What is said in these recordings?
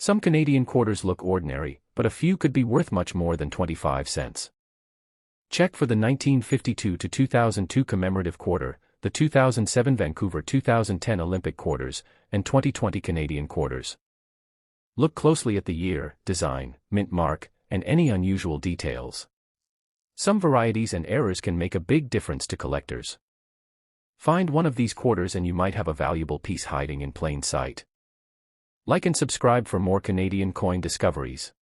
Some Canadian quarters look ordinary, but a few could be worth much more than 25 cents. Check for the 1952 to 2002 commemorative quarter, the 2007 Vancouver 2010 Olympic quarters, and 2020 Canadian quarters. Look closely at the year, design, mint mark, and any unusual details. Some varieties and errors can make a big difference to collectors. Find one of these quarters and you might have a valuable piece hiding in plain sight. Like and subscribe for more Canadian coin discoveries.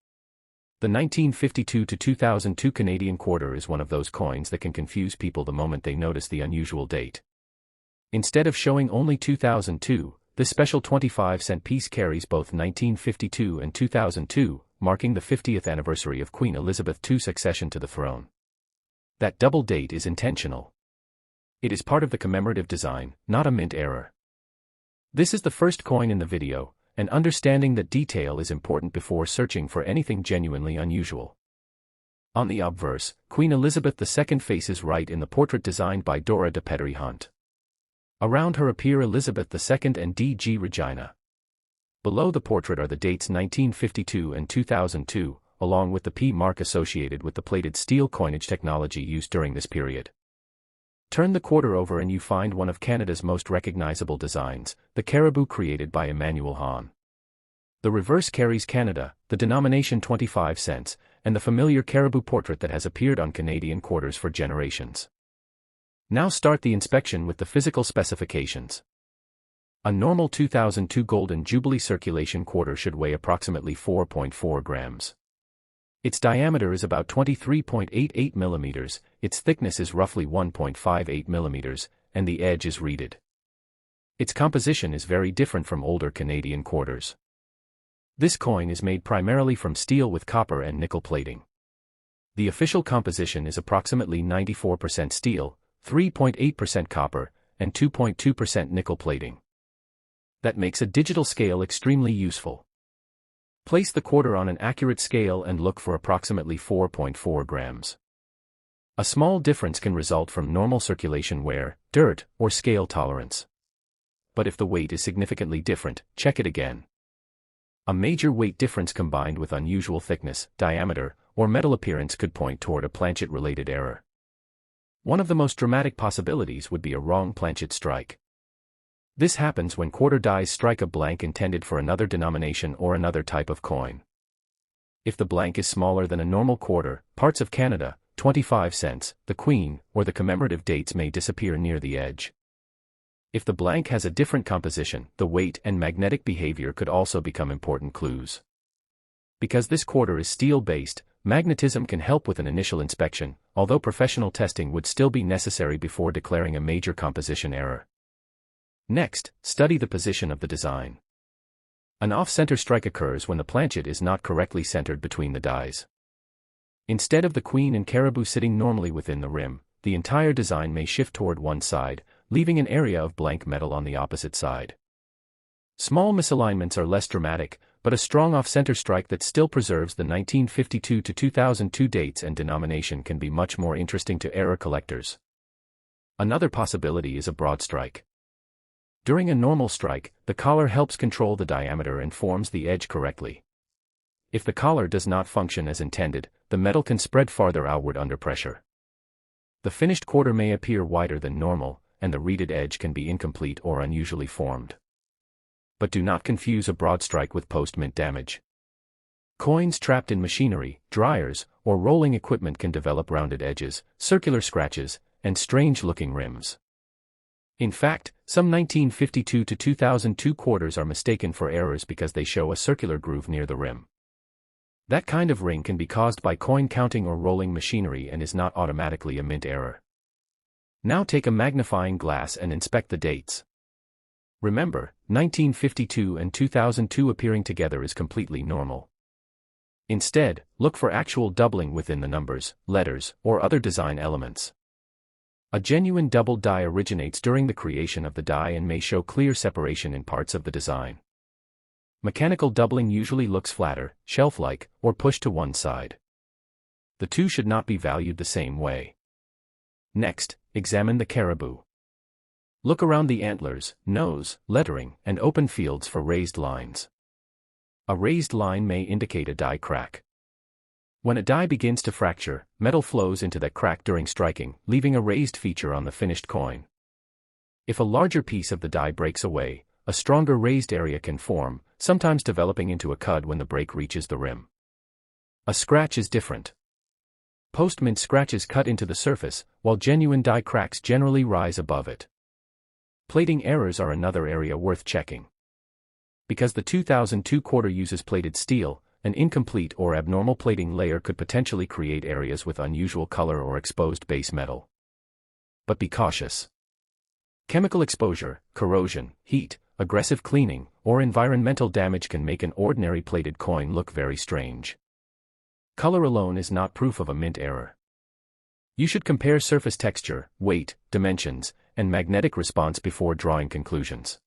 The 1952 to 2002 Canadian quarter is one of those coins that can confuse people the moment they notice the unusual date. Instead of showing only 2002, this special 25-cent piece carries both 1952 and 2002, marking the 50th anniversary of Queen Elizabeth II's succession to the throne. That double date is intentional. It is part of the commemorative design, not a mint error. This is the first coin in the video, and understanding that detail is important before searching for anything genuinely unusual. On the obverse, Queen Elizabeth II faces right in the portrait designed by Dora de Pettery Hunt. Around her appear Elizabeth II and D.G. Regina. Below the portrait are the dates 1952 and 2002, along with the P mark associated with the plated steel coinage technology used during this period. Turn the quarter over and you find one of Canada's most recognizable designs, the caribou created by Emmanuel Hahn. The reverse carries Canada, the denomination 25 cents, and the familiar caribou portrait that has appeared on Canadian quarters for generations. Now start the inspection with the physical specifications. A normal 2002 Golden Jubilee circulation quarter should weigh approximately 4.4 grams. Its diameter is about 23.88 millimeters, its thickness is roughly 1.58 millimeters, and the edge is reeded. Its composition is very different from older Canadian quarters. This coin is made primarily from steel with copper and nickel plating. The official composition is approximately 94% steel, 3.8% copper, and 2.2% nickel plating. That makes a digital scale extremely useful. Place the quarter on an accurate scale and look for approximately 4.4 grams. A small difference can result from normal circulation wear, dirt, or scale tolerance. But if the weight is significantly different, check it again. A major weight difference combined with unusual thickness, diameter, or metal appearance could point toward a planchet-related error. One of the most dramatic possibilities would be a wrong planchet strike. This happens when quarter dies strike a blank intended for another denomination or another type of coin. If the blank is smaller than a normal quarter, parts of Canada, 25 cents, the Queen, or the commemorative dates may disappear near the edge. If the blank has a different composition, the weight and magnetic behavior could also become important clues. Because this quarter is steel-based, magnetism can help with an initial inspection, although professional testing would still be necessary before declaring a major composition error. Next, study the position of the design. An off-center strike occurs when the planchet is not correctly centered between the dies. Instead of the Queen and caribou sitting normally within the rim, the entire design may shift toward one side, leaving an area of blank metal on the opposite side. Small misalignments are less dramatic, but a strong off-center strike that still preserves the 1952 to 2002 dates and denomination can be much more interesting to error collectors. Another possibility is a broad strike. During a normal strike, the collar helps control the diameter and forms the edge correctly. If the collar does not function as intended, the metal can spread farther outward under pressure. The finished quarter may appear wider than normal, and the reeded edge can be incomplete or unusually formed. But do not confuse a broad strike with post-mint damage. Coins trapped in machinery, dryers, or rolling equipment can develop rounded edges, circular scratches, and strange-looking rims. In fact, some 1952 to 2002 quarters are mistaken for errors because they show a circular groove near the rim. That kind of ring can be caused by coin counting or rolling machinery and is not automatically a mint error. Now take a magnifying glass and inspect the dates. Remember, 1952 and 2002 appearing together is completely normal. Instead, look for actual doubling within the numbers, letters, or other design elements. A genuine double die originates during the creation of the die and may show clear separation in parts of the design. Mechanical doubling usually looks flatter, shelf-like, or pushed to one side. The two should not be valued the same way. Next, examine the caribou. Look around the antlers, nose, lettering, and open fields for raised lines. A raised line may indicate a die crack. When a die begins to fracture, metal flows into that crack during striking, leaving a raised feature on the finished coin. If a larger piece of the die breaks away, a stronger raised area can form, sometimes developing into a cud when the break reaches the rim. A scratch is different. Post-mint scratches cut into the surface, while genuine die cracks generally rise above it. Plating errors are another area worth checking. Because the 2002 quarter uses plated steel, an incomplete or abnormal plating layer could potentially create areas with unusual color or exposed base metal. But be cautious. Chemical exposure, corrosion, heat, aggressive cleaning, or environmental damage can make an ordinary plated coin look very strange. Color alone is not proof of a mint error. You should compare surface texture, weight, dimensions, and magnetic response before drawing conclusions.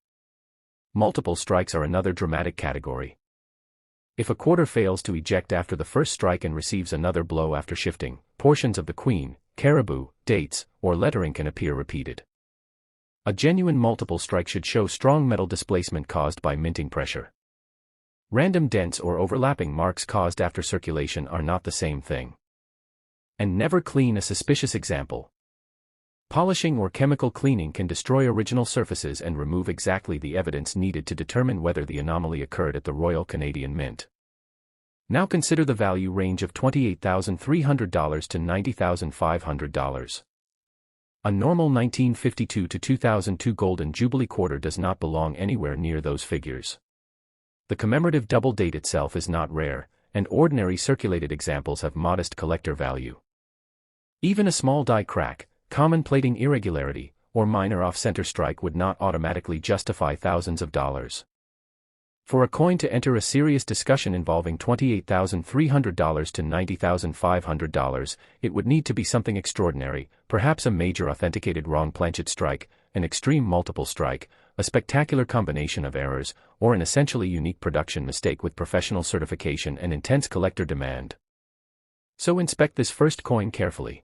Multiple strikes are another dramatic category. If a quarter fails to eject after the first strike and receives another blow after shifting, portions of the queen, caribou, dates, or lettering can appear repeated. A genuine multiple strike should show strong metal displacement caused by minting pressure. Random dents or overlapping marks caused after circulation are not the same thing. And never clean a suspicious example. Polishing or chemical cleaning can destroy original surfaces and remove exactly the evidence needed to determine whether the anomaly occurred at the Royal Canadian Mint. Now consider the value range of $28,300 to $90,500. A normal 1952 to 2002 Golden Jubilee quarter does not belong anywhere near those figures. The commemorative double date itself is not rare, and ordinary circulated examples have modest collector value. Even a small die crack, common plating irregularity, or minor off-center strike would not automatically justify thousands of dollars. For a coin to enter a serious discussion involving $28,300 to $90,500, it would need to be something extraordinary, perhaps a major authenticated wrong planchet strike, an extreme multiple strike, a spectacular combination of errors, or an essentially unique production mistake with professional certification and intense collector demand. So inspect this first coin carefully.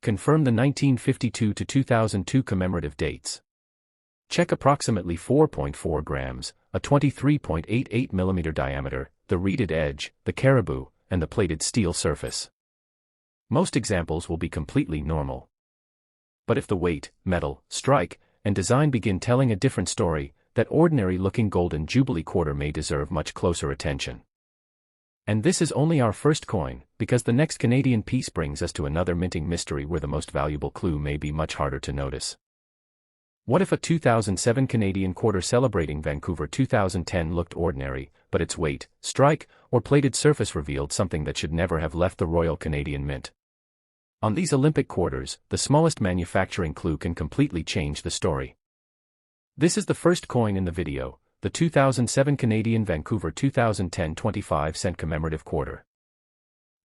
Confirm the 1952 to 2002 commemorative dates. Check approximately 4.4 grams, a 23.88 mm diameter, the reeded edge, the caribou, and the plated steel surface. Most examples will be completely normal. But if the weight, metal, strike, and design begin telling a different story, that ordinary-looking Golden Jubilee quarter may deserve much closer attention. And this is only our first coin, because the next Canadian piece brings us to another minting mystery where the most valuable clue may be much harder to notice. What if a 2007 Canadian quarter celebrating Vancouver 2010 looked ordinary, but its weight, strike, or plated surface revealed something that should never have left the Royal Canadian Mint? On these Olympic quarters, the smallest manufacturing clue can completely change the story. This is the first coin in the video, the 2007 Canadian Vancouver 2010 25-cent commemorative quarter.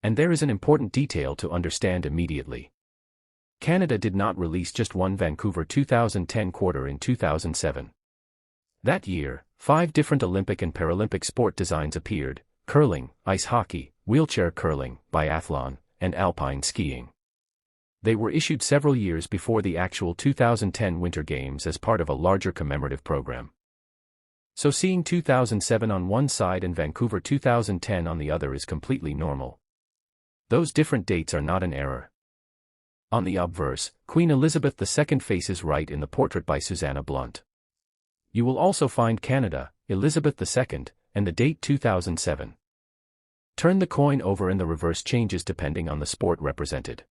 And there is an important detail to understand immediately. Canada did not release just one Vancouver 2010 quarter in 2007. That year, 5 different Olympic and Paralympic sport designs appeared: curling, ice hockey, wheelchair curling, biathlon, and alpine skiing. They were issued several years before the actual 2010 Winter Games as part of a larger commemorative program. So seeing 2007 on one side and Vancouver 2010 on the other is completely normal. Those different dates are not an error. On the obverse, Queen Elizabeth II faces right in the portrait by Susanna Blunt. You will also find Canada, Elizabeth II, and the date 2007. Turn the coin over and the reverse changes depending on the sport represented.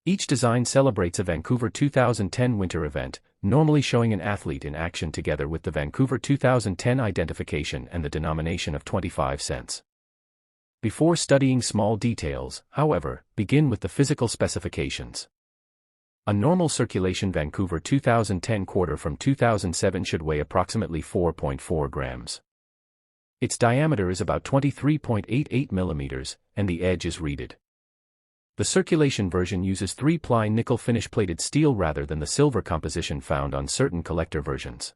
Each design celebrates a Vancouver 2010 winter event, normally showing an athlete in action together with the Vancouver 2010 identification and the denomination of 25 cents. Before studying small details, however, begin with the physical specifications. A normal circulation Vancouver 2010 quarter from 2007 should weigh approximately 4.4 grams. Its diameter is about 23.88 millimeters, and the edge is reeded. The circulation version uses 3-ply nickel finish plated steel rather than the silver composition found on certain collector versions.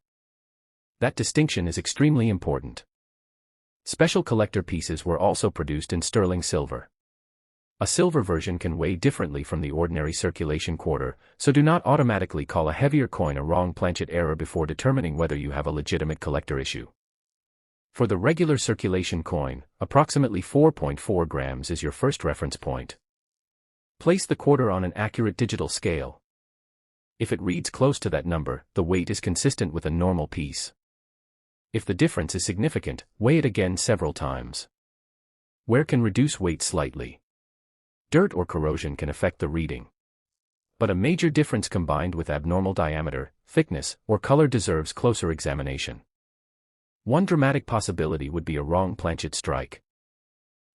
That distinction is extremely important. Special collector pieces were also produced in sterling silver. A silver version can weigh differently from the ordinary circulation quarter, so do not automatically call a heavier coin a wrong planchet error before determining whether you have a legitimate collector issue. For the regular circulation coin, approximately 4.4 grams is your first reference point. Place the quarter on an accurate digital scale. If it reads close to that number, the weight is consistent with a normal piece. If the difference is significant, weigh it again several times. Wear can reduce weight slightly. Dirt or corrosion can affect the reading. But a major difference combined with abnormal diameter, thickness, or color deserves closer examination. One dramatic possibility would be a wrong planchet strike.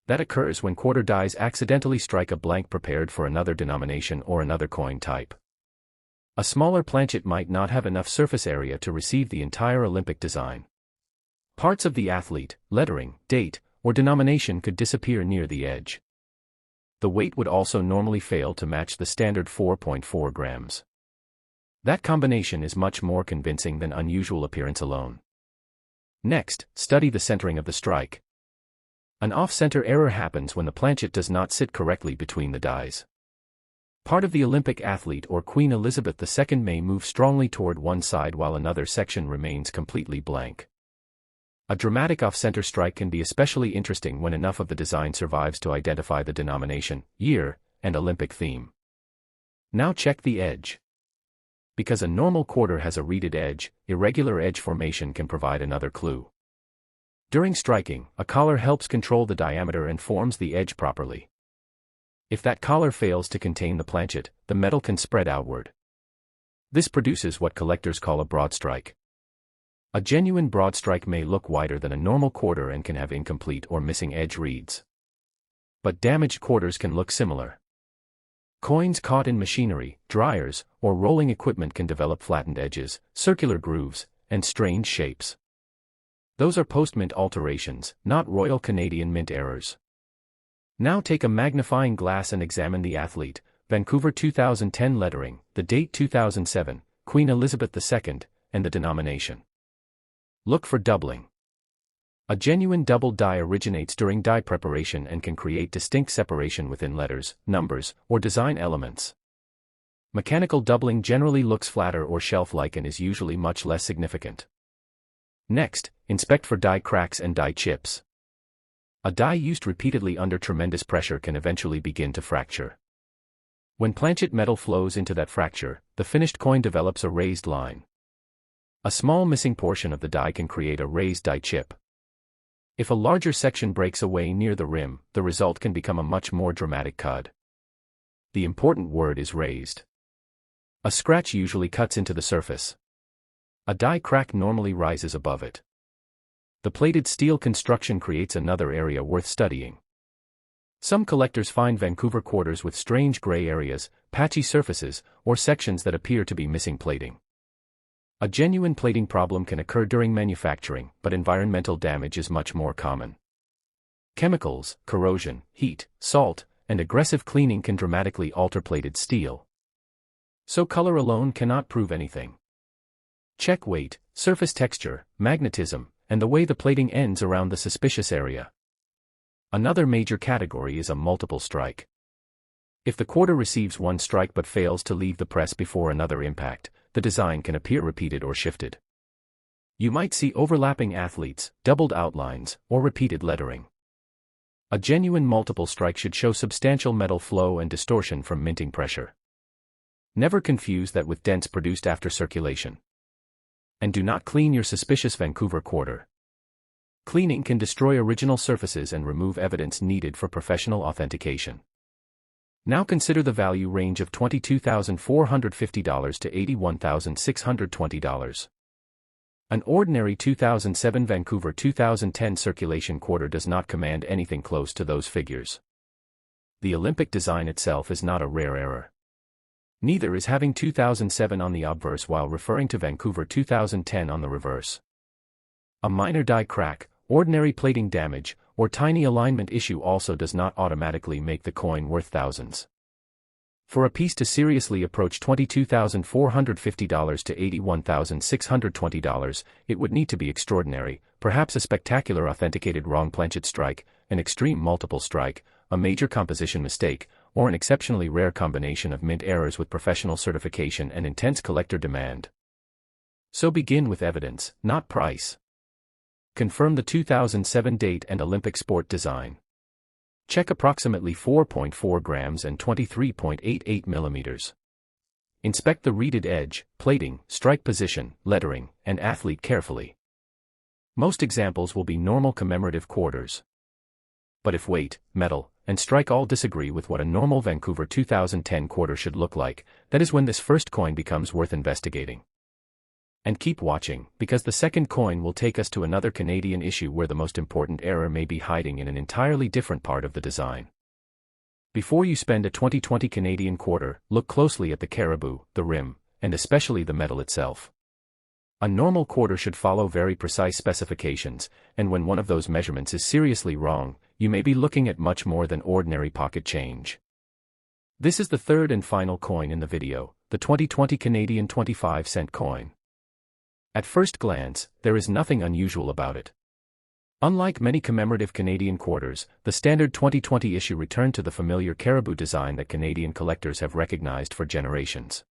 That occurs when quarter dies accidentally strike a blank prepared for another denomination or another coin type. A smaller planchet might not have enough surface area to receive the entire Olympic design. Parts of the athlete, lettering, date, or denomination could disappear near the edge. The weight would also normally fail to match the standard 4.4 grams. That combination is much more convincing than unusual appearance alone. Next, study the centering of the strike. An off-center error happens when the planchet does not sit correctly between the dies. Part of the Olympic athlete or Queen Elizabeth II may move strongly toward one side while another section remains completely blank. A dramatic off-center strike can be especially interesting when enough of the design survives to identify the denomination, year, and Olympic theme. Now check the edge. Because a normal quarter has a reeded edge, irregular edge formation can provide another clue. During striking, a collar helps control the diameter and forms the edge properly. If that collar fails to contain the planchet, the metal can spread outward. This produces what collectors call a broad strike. A genuine broad strike may look wider than a normal quarter and can have incomplete or missing edge reeds. But damaged quarters can look similar. Coins caught in machinery, dryers, or rolling equipment can develop flattened edges, circular grooves, and strange shapes. Those are post-mint alterations, not Royal Canadian Mint errors. Now take a magnifying glass and examine the athlete, Vancouver 2010 lettering, the date 2007, Queen Elizabeth II, and the denomination. Look for doubling. A genuine double die originates during die preparation and can create distinct separation within letters, numbers, or design elements. Mechanical doubling generally looks flatter or shelf-like and is usually much less significant. Next, inspect for die cracks and die chips. A die used repeatedly under tremendous pressure can eventually begin to fracture. When planchet metal flows into that fracture, the finished coin develops a raised line. A small missing portion of the die can create a raised die chip. If a larger section breaks away near the rim, the result can become a much more dramatic cud. The important word is raised. A scratch usually cuts into the surface. A die crack normally rises above it. The plated steel construction creates another area worth studying. Some collectors find Vancouver quarters with strange gray areas, patchy surfaces, or sections that appear to be missing plating. A genuine plating problem can occur during manufacturing, but environmental damage is much more common. Chemicals, corrosion, heat, salt, and aggressive cleaning can dramatically alter plated steel. So color alone cannot prove anything. Check weight, surface texture, magnetism, and the way the plating ends around the suspicious area. Another major category is a multiple strike. If the quarter receives one strike but fails to leave the press before another impact, the design can appear repeated or shifted. You might see overlapping athletes, doubled outlines, or repeated lettering. A genuine multiple strike should show substantial metal flow and distortion from minting pressure. Never confuse that with dents produced after circulation. And do not clean your suspicious Vancouver quarter. Cleaning can destroy original surfaces and remove evidence needed for professional authentication. Now consider the value range of $22,450 to $81,620. An ordinary 2007 Vancouver 2010 circulation quarter does not command anything close to those figures. The Olympic design itself is not a rare error. Neither is having 2007 on the obverse while referring to Vancouver 2010 on the reverse. A minor die crack, ordinary plating damage, or tiny alignment issue also does not automatically make the coin worth thousands. For a piece to seriously approach $22,450 to $81,620, it would need to be extraordinary, perhaps a spectacular authenticated wrong planchet strike, an extreme multiple strike, a major composition mistake, or an exceptionally rare combination of mint errors with professional certification and intense collector demand. So begin with evidence, not price. Confirm the 2007 date and Olympic sport design. Check approximately 4.4 grams and 23.88 millimeters. Inspect the reeded edge, plating, strike position, lettering, and athlete carefully. Most examples will be normal commemorative quarters. But if weight, metal, and strike all disagree with what a normal Vancouver 2010 quarter should look like, that is when this first coin becomes worth investigating. And keep watching, because the second coin will take us to another Canadian issue where the most important error may be hiding in an entirely different part of the design. Before you spend a 2020 Canadian quarter, look closely at the caribou, the rim, and especially the metal itself. A normal quarter should follow very precise specifications, and when one of those measurements is seriously wrong, you may be looking at much more than ordinary pocket change. This is the third and final coin in the video, the 2020 Canadian 25-cent coin. At first glance, there is nothing unusual about it. Unlike many commemorative Canadian quarters, the standard 2020 issue returned to the familiar caribou design that Canadian collectors have recognized for generations.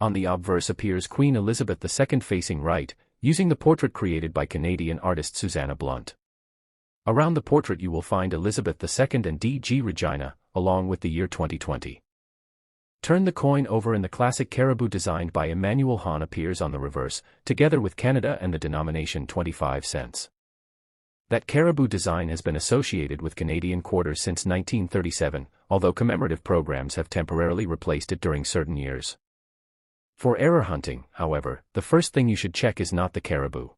On the obverse appears Queen Elizabeth II facing right, using the portrait created by Canadian artist Susanna Blunt. Around the portrait you will find Elizabeth II and D.G. Regina, along with the year 2020. Turn the coin over and the classic caribou designed by Emmanuel Hahn appears on the reverse, together with Canada and the denomination 25 cents. That caribou design has been associated with Canadian quarters since 1937, although commemorative programs have temporarily replaced it during certain years. For error hunting, however, the first thing you should check is not the caribou.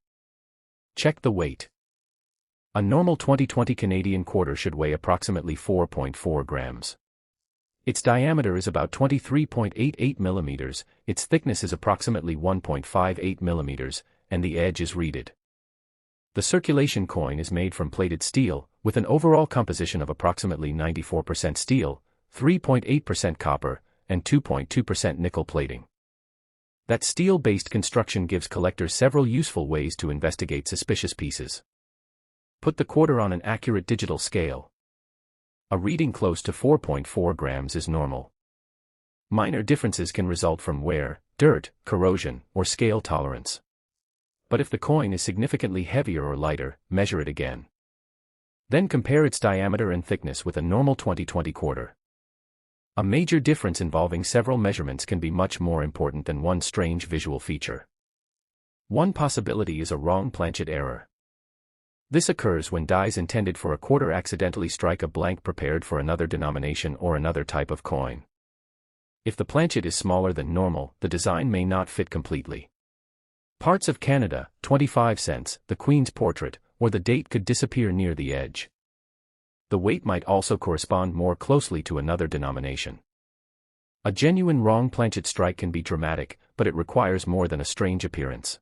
Check the weight. A normal 2020 Canadian quarter should weigh approximately 4.4 grams. Its diameter is about 23.88 millimeters, its thickness is approximately 1.58 millimeters, and the edge is reeded. The circulation coin is made from plated steel, with an overall composition of approximately 94% steel, 3.8% copper, and 2.2% nickel plating. That steel-based construction gives collectors several useful ways to investigate suspicious pieces. Put the quarter on an accurate digital scale. A reading close to 4.4 grams is normal. Minor differences can result from wear, dirt, corrosion, or scale tolerance. But if the coin is significantly heavier or lighter, measure it again. Then compare its diameter and thickness with a normal 2020 quarter. A major difference involving several measurements can be much more important than one strange visual feature. One possibility is a wrong planchet error. This occurs when dies intended for a quarter accidentally strike a blank prepared for another denomination or another type of coin. If the planchet is smaller than normal, the design may not fit completely. Parts of Canada, 25 cents, the Queen's portrait, or the date could disappear near the edge. The weight might also correspond more closely to another denomination. A genuine wrong planchet strike can be dramatic, but it requires more than a strange appearance.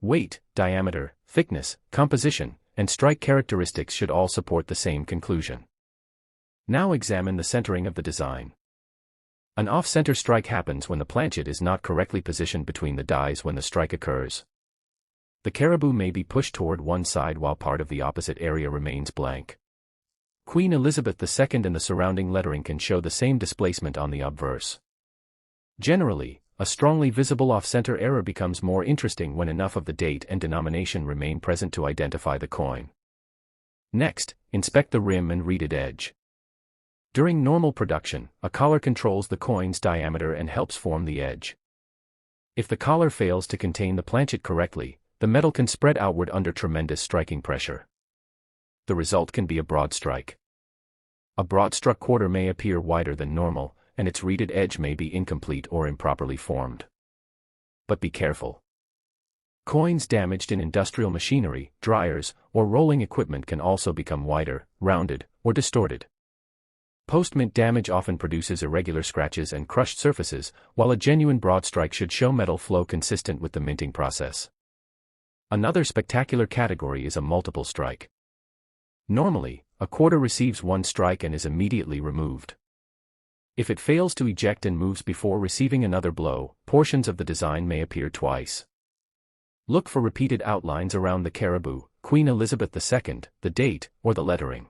Weight, diameter, thickness, composition, and strike characteristics should all support the same conclusion. Now examine the centering of the design. An off-center strike happens when the planchet is not correctly positioned between the dies when the strike occurs. The caribou may be pushed toward one side while part of the opposite area remains blank. Queen Elizabeth II and the surrounding lettering can show the same displacement on the obverse. Generally, a strongly visible off-center error becomes more interesting when enough of the date and denomination remain present to identify the coin. Next, inspect the rim and reeded edge. During normal production, a collar controls the coin's diameter and helps form the edge. If the collar fails to contain the planchet correctly, the metal can spread outward under tremendous striking pressure. The result can be a broad strike. A broad-struck quarter may appear wider than normal, and its reeded edge may be incomplete or improperly formed. But be careful. Coins damaged in industrial machinery, dryers, or rolling equipment can also become wider, rounded, or distorted. Post-mint damage often produces irregular scratches and crushed surfaces, while a genuine broad strike should show metal flow consistent with the minting process. Another spectacular category is a multiple strike. Normally, a quarter receives one strike and is immediately removed. If it fails to eject and moves before receiving another blow, portions of the design may appear twice. Look for repeated outlines around the caribou, Queen Elizabeth II, the date, or the lettering.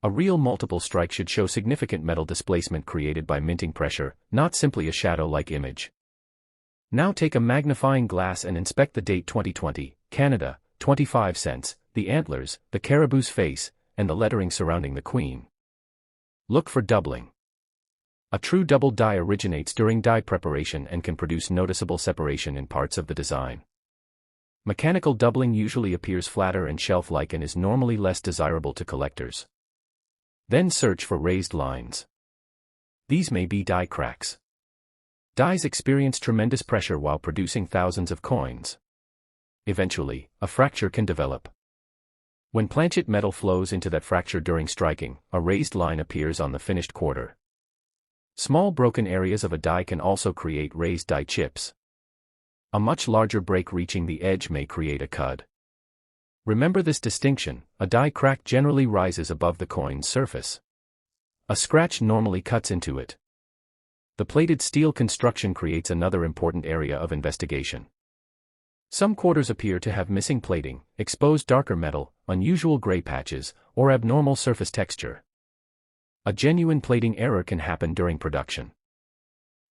A real multiple strike should show significant metal displacement created by minting pressure, not simply a shadow-like image. Now take a magnifying glass and inspect the date 2020, Canada, 25 cents, the antlers, the caribou's face, and the lettering surrounding the queen. Look for doubling. A true double die originates during die preparation and can produce noticeable separation in parts of the design. Mechanical doubling usually appears flatter and shelf-like and is normally less desirable to collectors. Then search for raised lines. These may be die cracks. Dies experience tremendous pressure while producing thousands of coins. Eventually, a fracture can develop. When planchet metal flows into that fracture during striking, a raised line appears on the finished quarter. Small broken areas of a die can also create raised die chips. A much larger break reaching the edge may create a cud. Remember this distinction: a die crack generally rises above the coin's surface. A scratch normally cuts into it. The plated steel construction creates another important area of investigation. Some quarters appear to have missing plating, exposed darker metal, unusual gray patches, or abnormal surface texture. A genuine plating error can happen during production.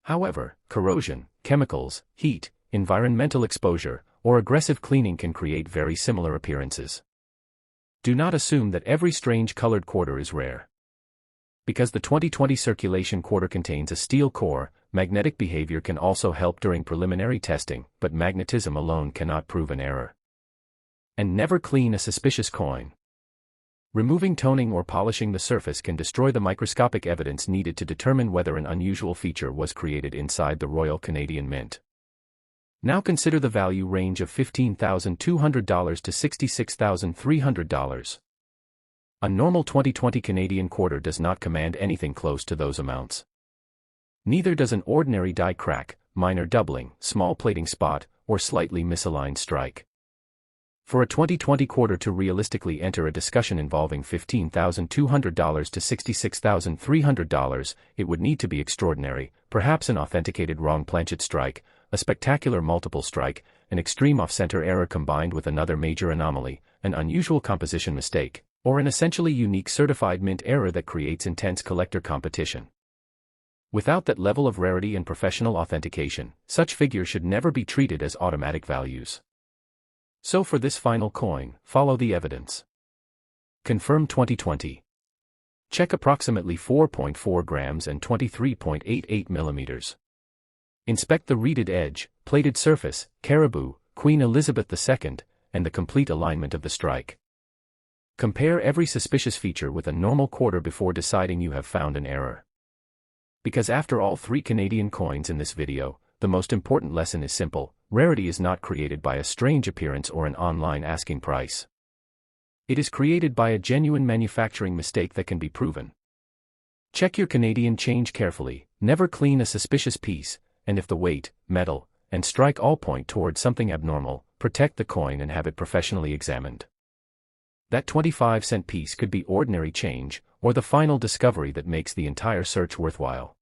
However, corrosion, chemicals, heat, environmental exposure, or aggressive cleaning can create very similar appearances. Do not assume that every strange colored quarter is rare. Because the 2020 circulation quarter contains a steel core, magnetic behavior can also help during preliminary testing, but magnetism alone cannot prove an error. And never clean a suspicious coin. Removing toning or polishing the surface can destroy the microscopic evidence needed to determine whether an unusual feature was created inside the Royal Canadian Mint. Now consider the value range of $15,200 to $66,300. A normal 2020 Canadian quarter does not command anything close to those amounts. Neither does an ordinary die crack, minor doubling, small plating spot, or slightly misaligned strike. For a 2020 quarter to realistically enter a discussion involving $15,200 to $66,300, it would need to be extraordinary, perhaps an authenticated wrong planchet strike, a spectacular multiple strike, an extreme off-center error combined with another major anomaly, an unusual composition mistake, or an essentially unique certified mint error that creates intense collector competition. Without that level of rarity and professional authentication, such figures should never be treated as automatic values. So for this final coin, follow the evidence. Confirm 2020. Check approximately 4.4 grams and 23.88 millimeters. Inspect the reeded edge, plated surface, caribou, Queen Elizabeth II, and the complete alignment of the strike. Compare every suspicious feature with a normal quarter before deciding you have found an error. Because after all three Canadian coins in this video, the most important lesson is simple: rarity is not created by a strange appearance or an online asking price. It is created by a genuine manufacturing mistake that can be proven. Check your Canadian change carefully, never clean a suspicious piece, and if the weight, metal, and strike all point towards something abnormal, protect the coin and have it professionally examined. That 25-cent piece could be ordinary change, or the final discovery that makes the entire search worthwhile.